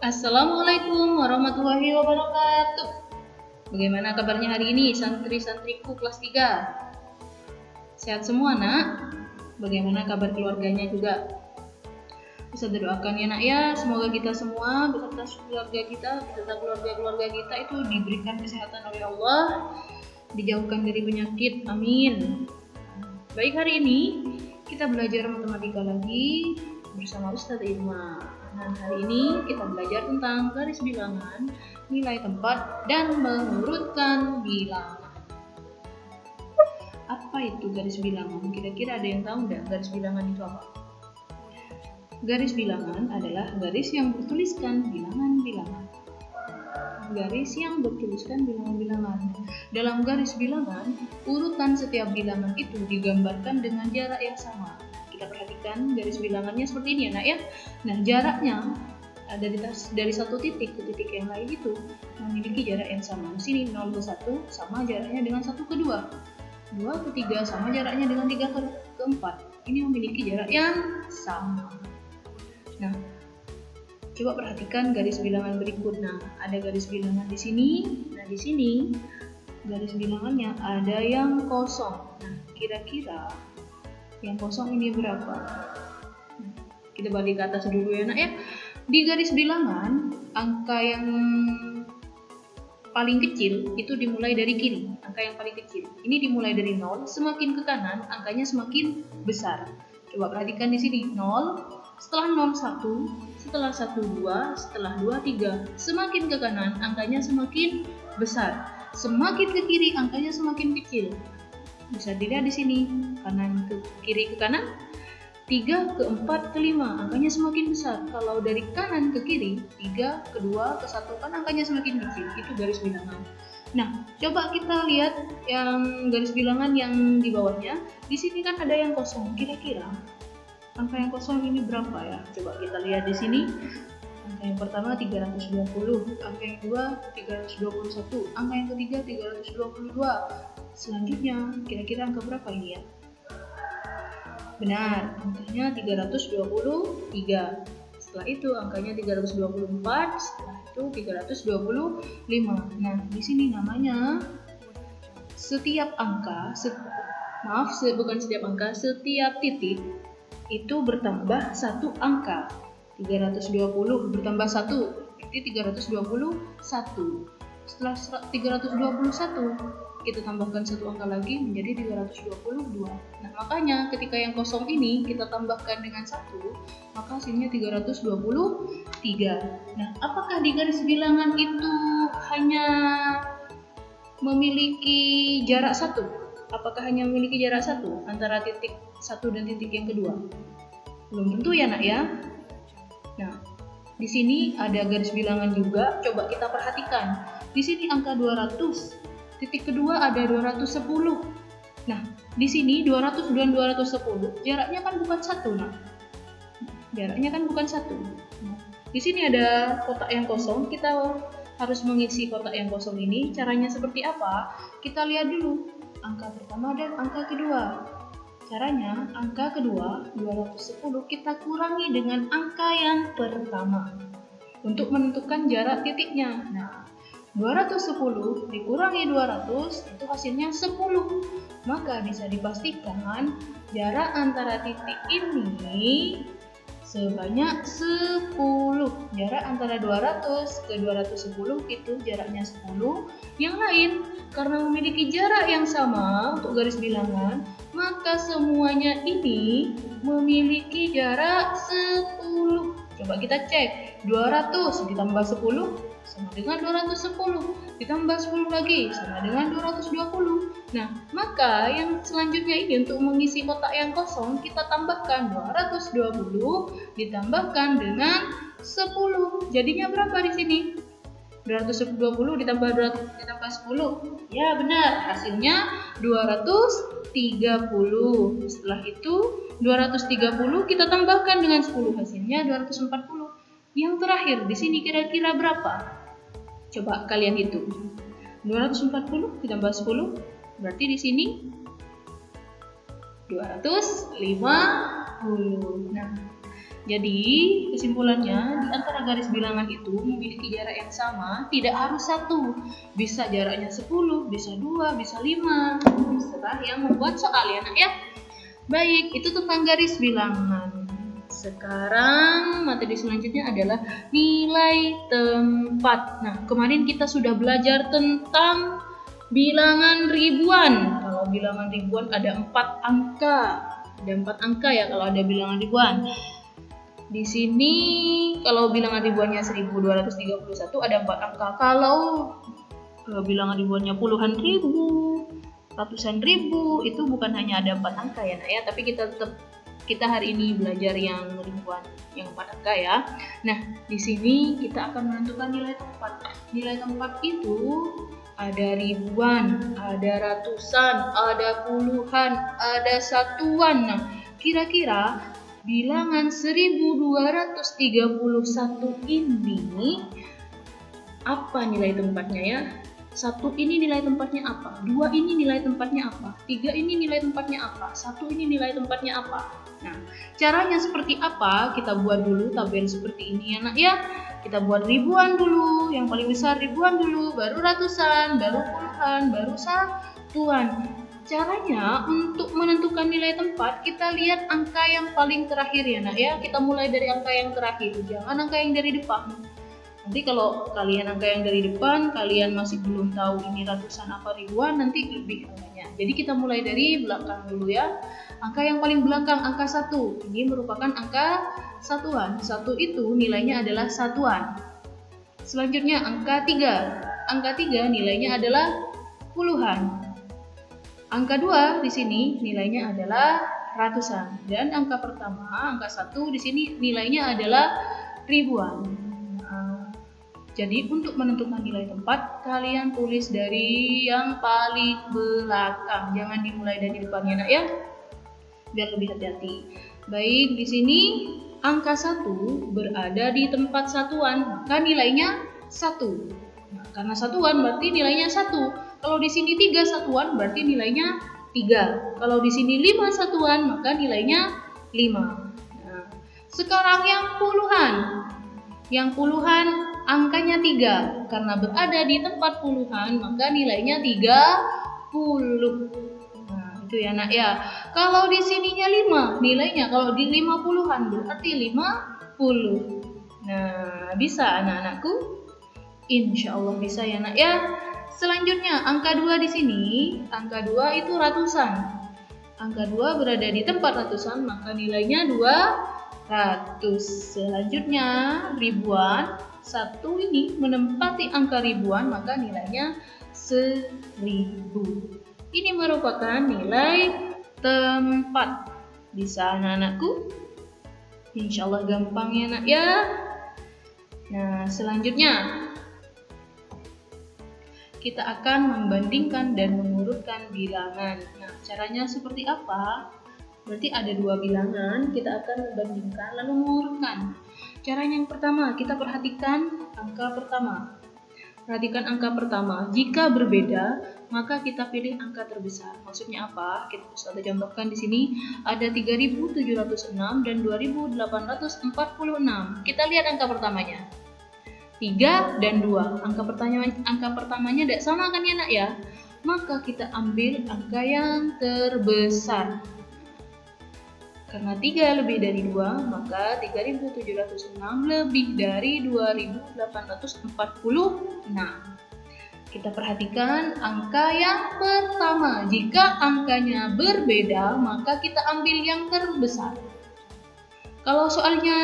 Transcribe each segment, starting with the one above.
Assalamualaikum warahmatullahi wabarakatuh. Bagaimana kabarnya hari ini santri-santriku kelas 3? Sehat semua nak? Bagaimana kabar keluarganya juga? Bisa doakan ya nak ya, semoga kita semua beserta keluarga kita itu diberikan kesehatan oleh Allah, dijauhkan dari penyakit, amin. Baik, hari ini kita belajar matematika lagi bersama Ustadz Irma. Nah, hari ini kita belajar tentang garis bilangan, nilai tempat, dan mengurutkan bilangan. Apa itu garis bilangan? Kira-kira ada yang tahu nggak garis bilangan itu apa? Garis bilangan adalah garis yang bertuliskan bilangan-bilangan. Garis yang bertuliskan bilangan-bilangan. Dalam garis bilangan, urutan setiap bilangan itu digambarkan dengan jarak yang sama. Kita perhatikan garis bilangannya seperti ini ya nak ya. Nah, jaraknya dari satu titik ke titik yang lain itu memiliki jarak yang sama. Di sini 0 ke 1 sama jaraknya dengan 1 ke 2. 2 ke 3 sama jaraknya dengan 3 ke 4. Ini memiliki jarak yang sama. Nah, coba perhatikan garis bilangan berikut. Nah, ada garis bilangan di sini. Nah, di sini garis bilangannya ada yang kosong. Nah, kira-kira yang kosong ini berapa? Kita balik ke atas dulu ya nak ya. Di garis bilangan, angka yang paling kecil itu dimulai dari kiri. Angka yang paling kecil ini dimulai dari 0, semakin ke kanan angkanya semakin besar. Coba perhatikan di sini, 0, setelah 0 1, setelah 1 2, setelah 2 3. Semakin ke kanan angkanya semakin besar. Semakin ke kiri angkanya semakin kecil. Bisa dilihat di sini, kanan ke kiri ke kanan, 3 ke 4 ke 5 angkanya semakin besar. Kalau dari kanan ke kiri, 3 ke 2 ke 1 kan angkanya semakin kecil. Itu garis bilangan. Nah, coba kita lihat yang garis bilangan yang di bawahnya. Di sini kan ada yang kosong. Kira-kira angka yang kosong ini berapa ya? Coba kita lihat di sini. Angka yang pertama 320, angka yang kedua 321, angka yang ketiga 322. Selanjutnya kira-kira angka berapa ini ya? Benar, angkanya 323. Setelah itu angkanya 324, setelah itu 325. Nah, di sini namanya setiap angka, setiap titik itu bertambah satu angka. 320 bertambah 1, berarti 321. Setelah 321, kita tambahkan satu angka lagi menjadi 322. Nah, makanya ketika yang kosong ini kita tambahkan dengan 1, maka hasilnya 323. Nah, apakah di garis bilangan itu hanya memiliki jarak 1? Apakah hanya memiliki jarak 1 antara titik 1 dan titik yang kedua? Belum tentu ya nak ya. Nah, di sini ada garis bilangan juga. Coba kita perhatikan. Di sini angka 200. Titik kedua ada 210. Nah, di sini 200 dan 210 jaraknya kan bukan 1 nah. Jaraknya kan bukan 1. Nah, di sini ada kotak yang kosong. Kita harus mengisi kotak yang kosong ini. Caranya seperti apa? Kita lihat dulu angka pertama dan angka kedua. Caranya, angka kedua 210 kita kurangi dengan angka yang pertama untuk menentukan jarak titiknya. Nah, 210 dikurangi 200 itu hasilnya 10. Maka bisa dipastikan jarak antara titik ini sebanyak 10. Jarak antara 200 ke 210 itu jaraknya 10. Yang lain karena memiliki jarak yang sama untuk garis bilangan, maka semuanya ini memiliki jarak 10. Coba kita cek, 200 ditambah 10 sama dengan 210, ditambah 10 lagi sama dengan 220. Nah, maka yang selanjutnya ini untuk mengisi kotak yang kosong, kita tambahkan 220 ditambahkan dengan 10. Jadinya berapa di sini? 220 ditambah 10. Ya benar, hasilnya 230. Setelah itu 230 kita tambahkan dengan 10, hasilnya 240. Yang terakhir di sini kira-kira berapa? Coba kalian hitung. 240 ditambah 10 berarti di sini 250. Nah, Jadi kesimpulannya, di antara garis bilangan itu memiliki jarak yang sama, tidak harus 1. Bisa jaraknya 10, bisa 2, bisa 5. Terserah yang membuat soal ya nak ya. Baik, itu tentang garis bilangan. Sekarang materi selanjutnya adalah nilai tempat. Nah, kemarin kita sudah belajar tentang bilangan ribuan. Kalau bilangan ribuan ada 4 angka. Ada 4 angka ya kalau ada bilangan ribuan. Di sini kalau bilangan ribuannya 1231 ada 4 angka. Kalau bilangan ribuannya puluhan ribu, ratusan ribu, itu bukan hanya ada 4 angka ya nak ya, tapi kita hari ini belajar yang ribuan, yang 4 angka ya. Nah, di sini kita akan menentukan nilai tempat. Nilai tempat itu ada ribuan, ada ratusan, ada puluhan, ada satuan. Nah, kira-kira bilangan 1231 ini apa nilai tempatnya ya? 1 ini nilai tempatnya apa? 2 ini nilai tempatnya apa? 3 ini nilai tempatnya apa? 1 ini nilai tempatnya apa? Nah, caranya seperti apa? Kita buat dulu tabel seperti ini ya nak ya. Kita buat ribuan dulu, yang paling besar ribuan dulu, baru ratusan, baru puluhan, baru satuan. Caranya untuk menentukan nilai tempat, kita lihat angka yang paling terakhir ya nak ya. Kita mulai dari angka yang terakhir, jangan angka yang dari depan. Nanti kalau kalian angka yang dari depan, kalian masih belum tahu ini ratusan apa ribuan, nanti lebih angkanya. Jadi kita mulai dari belakang dulu ya. Angka yang paling belakang, angka 1. Ini merupakan angka satuan. 1 itu nilainya adalah satuan. Selanjutnya angka 3. Angka 3 nilainya adalah puluhan. Angka 2 di sini nilainya adalah ratusan. Dan angka pertama, angka 1 di sini nilainya adalah ribuan. Jadi untuk menentukan nilai tempat, kalian tulis dari yang paling belakang. Jangan dimulai dari depannya nak ya, biar lebih hati-hati. Baik, di sini angka 1 berada di tempat satuan, maka nilainya 1. Nah, karena satuan berarti nilainya 1. Kalau di sini 3 satuan berarti nilainya 3. Kalau di sini 5 satuan maka nilainya 5. Nah, sekarang yang puluhan. Yang puluhan angkanya 3, karena berada di tempat puluhan maka nilainya 30. Nah, itu ya nak ya. Kalau di sininya 5, nilainya kalau di 50-an berarti 50. Nah, bisa anak-anakku? Insya Allah bisa ya nak ya. Selanjutnya angka 2 di sini, angka 2 itu ratusan. Angka 2 berada di tempat ratusan maka nilainya 200. Selanjutnya ribuan. 1 ini menempati angka ribuan maka nilainya 1000. Ini merupakan nilai tempat. Bisa anak-anakku? Insya Allah gampang ya nak ya. Nah, selanjutnya kita akan membandingkan dan mengurutkan bilangan. Nah, caranya seperti apa? Berarti ada 2 bilangan, kita akan membandingkan lalu mengurutkan. Caranya yang pertama, kita perhatikan angka pertama. Perhatikan angka pertama. Jika berbeda, maka kita pilih angka terbesar. Maksudnya apa? Kita contohkan di sini ada 3.706 dan 2.846. Kita lihat angka pertamanya. 3 dan 2. Angka pertamanya tidak sama kan ya nak ya? Maka kita ambil angka yang terbesar. Karena 3 lebih dari 2, maka 3.706 lebih dari 2.846. Kita perhatikan angka yang pertama. Jika angkanya berbeda, maka kita ambil yang terbesar. Kalau soalnya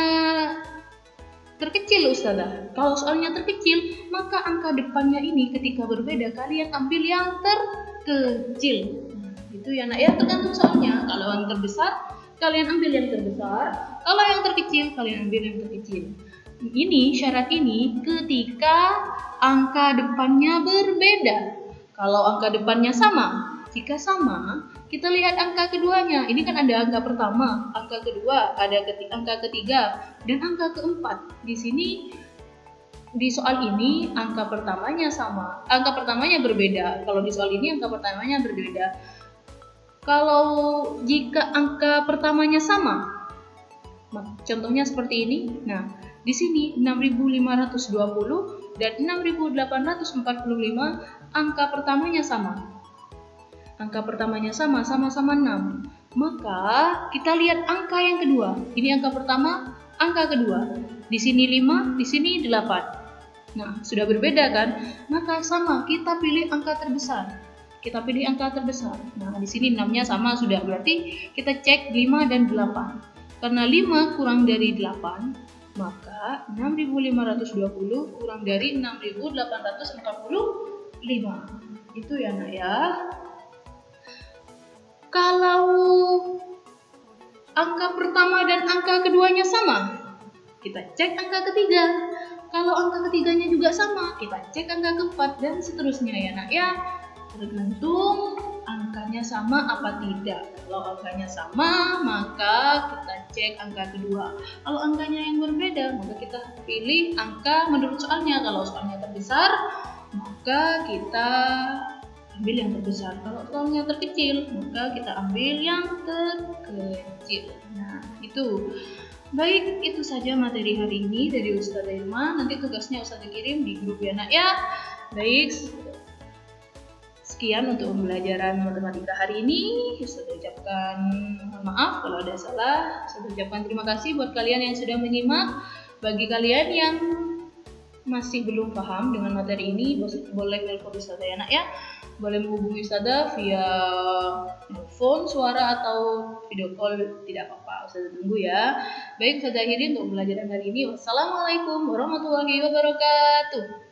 terkecil Ustazah, kalau soalnya terkecil, maka angka depannya ini ketika berbeda, kalian ambil yang terkecil. Itu ya nak ya, tergantung soalnya. Kalau yang terbesar, kalian ambil yang terbesar. Kalau yang terkecil, kalian ambil yang terkecil. Ini syarat ini ketika angka depannya berbeda. Kalau angka depannya sama, jika sama, kita lihat angka keduanya. Ini kan ada angka pertama, angka kedua, ada angka ketiga, dan angka keempat. Di sini di soal ini angka pertamanya sama, angka pertamanya berbeda. Kalau di soal ini angka pertamanya berbeda. Kalau jika angka pertamanya sama, Contohnya seperti ini. Nah, di sini 6.520 dan 6.845 angka pertamanya sama. Angka pertamanya sama-sama 6. Maka kita lihat angka yang kedua. Ini angka pertama, angka kedua. Di sini 5, di sini 8. Nah, sudah berbeda kan? Maka sama, kita pilih angka terbesar. Kita pilih angka terbesar. Nah, di sini 6-nya sama sudah. Berarti kita cek 5 dan 8. Karena 5 kurang dari 8, maka 6.520 kurang dari 6.845. Itu ya nak ya. Kalau angka pertama dan angka keduanya sama, kita cek angka ketiga. Kalau angka ketiganya juga sama, kita cek angka keempat dan seterusnya ya nak ya. Tergantung angkanya sama apa tidak. Kalau angkanya sama, maka kita cek angka kedua. Kalau angkanya yang berbeda, maka kita pilih angka menurut soalnya. Kalau soalnya terbesar, maka kita ambil yang terbesar. Kalau soalnya terkecil, maka kita ambil yang terkecil. Nah, itu. Baik, itu saja materi hari ini dari Ustazah Irma. Nanti tugasnya Ustazah kirim di grup ya nak ya. Baik, sekian untuk pembelajaran matematika hari ini. Saya ucapkan maaf kalau ada salah. Saya ucapkan terima kasih buat kalian yang sudah menyimak. Bagi kalian yang masih belum paham dengan materi ini, boleh telepon Ustazah ya nak ya. Boleh menghubungi Ustazah via telepon, suara atau video call, tidak apa-apa. Ustazah tunggu ya. Baik, Ustazah akhiri untuk pembelajaran hari ini. Wassalamualaikum warahmatullahi wabarakatuh.